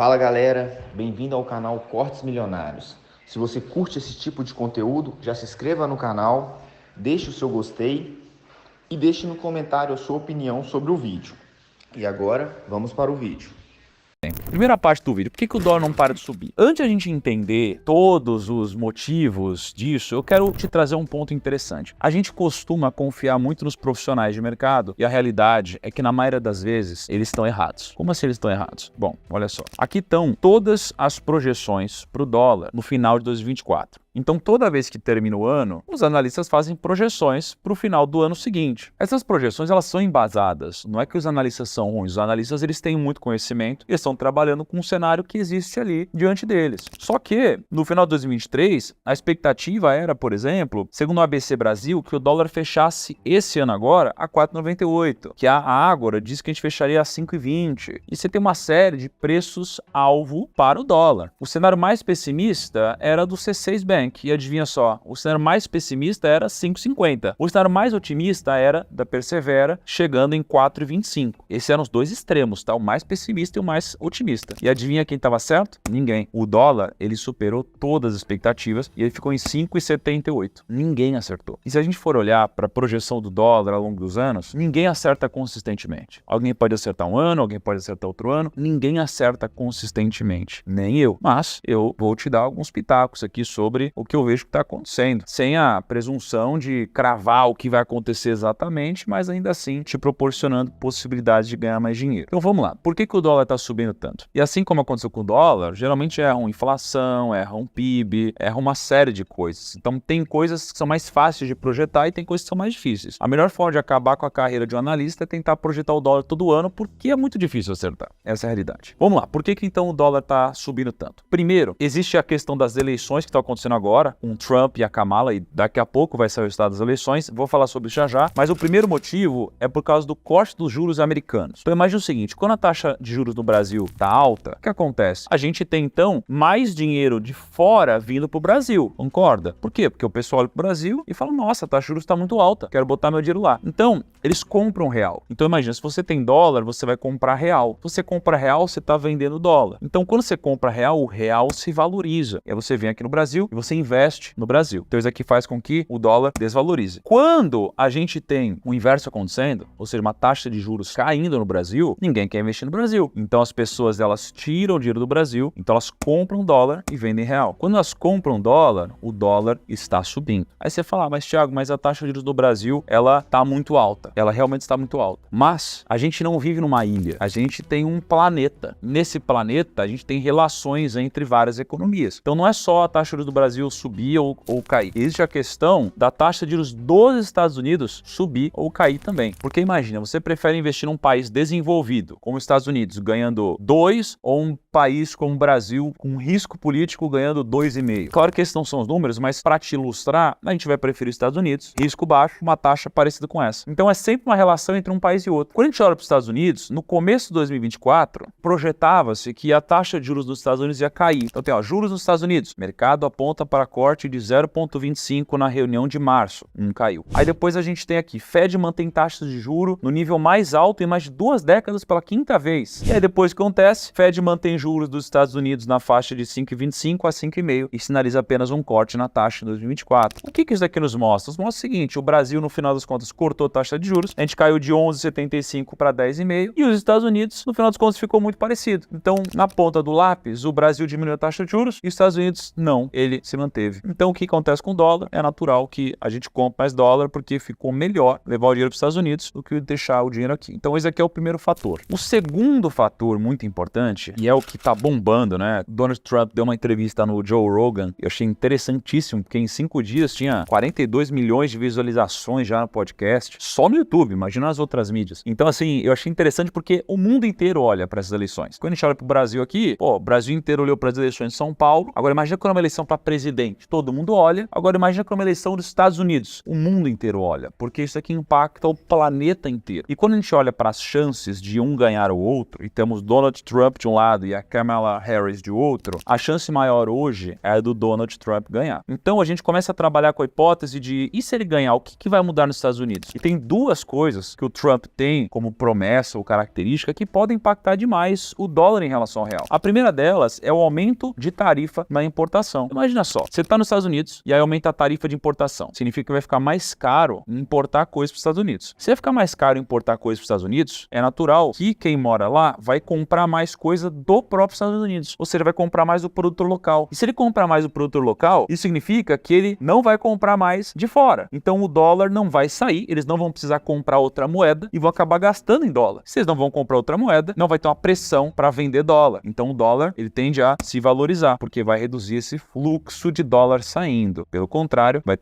Fala galera, bem-vindo ao canal Cortes Milionários. Se você curte esse tipo de conteúdo, já se inscreva no canal, deixe o seu gostei e deixe no comentário a sua opinião sobre o vídeo. E agora, vamos para o vídeo. Primeira parte do vídeo, por que o dólar não para de subir? Antes de a gente entender todos os motivos disso, eu quero te trazer um ponto interessante. A gente costuma confiar muito nos profissionais de mercado e a realidade é que na maioria das vezes eles estão errados. Como assim eles estão errados? Bom, olha só. Aqui estão todas as projeções para o dólar no final de 2024. Então, toda vez que termina o ano, os analistas fazem projeções para o final do ano seguinte. Essas projeções, elas são embasadas. Não é que os analistas são ruins. Os analistas, eles têm muito conhecimento e estão trabalhando com um cenário que existe ali diante deles. Só que, no final de 2023, a expectativa era, por exemplo, segundo o ABC Brasil, que o dólar fechasse esse ano agora a 4,98, que a Ágora diz que a gente fecharia a 5,20. E você tem uma série de preços-alvo para o dólar. O cenário mais pessimista era do C6 Bank. E adivinha só, o cenário mais pessimista era 5,50. O cenário mais otimista era da Persevera, chegando em 4,25. Esses eram os dois extremos, tá? O mais pessimista e o mais otimista. E adivinha quem estava certo? Ninguém. O dólar, ele superou todas as expectativas e ele ficou em 5,78. Ninguém acertou. E se a gente for olhar para a projeção do dólar ao longo dos anos, ninguém acerta consistentemente. Alguém pode acertar um ano, alguém pode acertar outro ano, ninguém acerta consistentemente. Nem eu. Mas eu vou te dar alguns pitacos aqui sobre o que eu vejo que está acontecendo, sem a presunção de cravar o que vai acontecer exatamente, mas ainda assim te proporcionando possibilidades de ganhar mais dinheiro. Então vamos lá, por que o dólar está subindo tanto? E assim como aconteceu com o dólar, geralmente erram inflação, erram PIB, erram uma série de coisas. Então tem coisas que são mais fáceis de projetar e tem coisas que são mais difíceis. A melhor forma de acabar com a carreira de um analista é tentar projetar o dólar todo ano, porque é muito difícil acertar. Essa é a realidade. Vamos lá, por que então o dólar está subindo tanto? Primeiro, existe a questão das eleições que estão acontecendo agora, com Trump e a Kamala, e daqui a pouco vai sair o resultado das eleições, vou falar sobre isso já, mas o primeiro motivo é por causa do corte dos juros americanos. Então imagine o seguinte, quando a taxa de juros no Brasil está alta, o que acontece? A gente tem então mais dinheiro de fora vindo para o Brasil, concorda? Por quê? Porque o pessoal olha para o Brasil e fala, nossa, a taxa de juros está muito alta, quero botar meu dinheiro lá. Então, eles compram real. Então imagina, se você tem dólar, você vai comprar real. Se você compra real, você está vendendo dólar. Então quando você compra real, o real se valoriza. E aí você vem aqui no Brasil e você investe no Brasil. Então isso aqui faz com que o dólar desvalorize. Quando a gente tem o inverso acontecendo, ou seja, uma taxa de juros caindo no Brasil, ninguém quer investir no Brasil. Então as pessoas, elas tiram o dinheiro do Brasil, então elas compram dólar e vendem real. Quando elas compram dólar, o dólar está subindo. Aí você fala, mas Thiago, mas a taxa de juros do Brasil, ela está muito alta. Ela realmente está muito alta. Mas a gente não vive numa ilha. A gente tem um planeta. Nesse planeta, a gente tem relações entre várias economias. Então não é só a taxa de juros do Brasil subir ou cair. Existe a questão da taxa de juros dos Estados Unidos subir ou cair também. Porque imagina, você prefere investir num país desenvolvido, como os Estados Unidos, ganhando 2, ou um país como o Brasil, com risco político, ganhando 2,5. Claro que esses não são os números, mas para te ilustrar, a gente vai preferir os Estados Unidos, risco baixo, uma taxa parecida com essa. Então é sempre uma relação entre um país e outro. Quando a gente olha para os Estados Unidos, no começo de 2024, projetava-se que a taxa de juros dos Estados Unidos ia cair. Então tem, juros nos Estados Unidos, mercado aponta para corte de 0,25 na reunião de março. Caiu. Aí depois a gente tem aqui, Fed mantém taxas de juro no nível mais alto em mais de 2 décadas pela 5ª vez. E aí depois o que acontece? Fed mantém juros dos Estados Unidos na faixa de 5,25 a 5,5 e sinaliza apenas um corte na taxa em 2024. O que isso daqui nos mostra? Nos mostra o seguinte, o Brasil no final das contas cortou a taxa de juros, a gente caiu de 11,75 para 10,5 e os Estados Unidos no final das contas ficou muito parecido. Então na ponta do lápis, o Brasil diminuiu a taxa de juros e os Estados Unidos não, ele se manteve. Então o que acontece com o dólar? É natural que a gente compre mais dólar porque ficou melhor levar o dinheiro para os Estados Unidos do que deixar o dinheiro aqui. Então esse aqui é o primeiro fator. O segundo fator muito importante, e é o que está bombando, né? Donald Trump deu uma entrevista no Joe Rogan, eu achei interessantíssimo, porque em 5 dias tinha 42 milhões de visualizações já no podcast, só no YouTube, imagina as outras mídias. Então assim, eu achei interessante porque o mundo inteiro olha para essas eleições. Quando a gente olha para o Brasil aqui, o Brasil inteiro olhou para as eleições de São Paulo. Agora imagina quando é uma eleição para presidente presidente, todo mundo olha. Agora imagina que é uma eleição dos Estados Unidos, o mundo inteiro olha, porque isso aqui impacta o planeta inteiro. E quando a gente olha para as chances de um ganhar o outro, e temos Donald Trump de um lado e a Kamala Harris de outro, a chance maior hoje é a do Donald Trump ganhar. Então a gente começa a trabalhar com a hipótese de, e se ele ganhar, o que vai mudar nos Estados Unidos? E tem duas coisas que o Trump tem como promessa ou característica que podem impactar demais o dólar em relação ao real. A primeira delas é o aumento de tarifa na importação. Imagina só, você está nos Estados Unidos e aí aumenta a tarifa de importação. Significa que vai ficar mais caro importar coisas para os Estados Unidos. Se vai ficar mais caro importar coisas para os Estados Unidos, é natural que quem mora lá vai comprar mais coisa do próprio Estados Unidos. Ou seja, vai comprar mais do produto local. E se ele comprar mais do produto local, isso significa que ele não vai comprar mais de fora. Então o dólar não vai sair, eles não vão precisar comprar outra moeda e vão acabar gastando em dólar. Se eles não vão comprar outra moeda, não vai ter uma pressão para vender dólar. Então o dólar ele tende a se valorizar, porque vai reduzir esse fluxo de dólar saindo. Pelo contrário, vai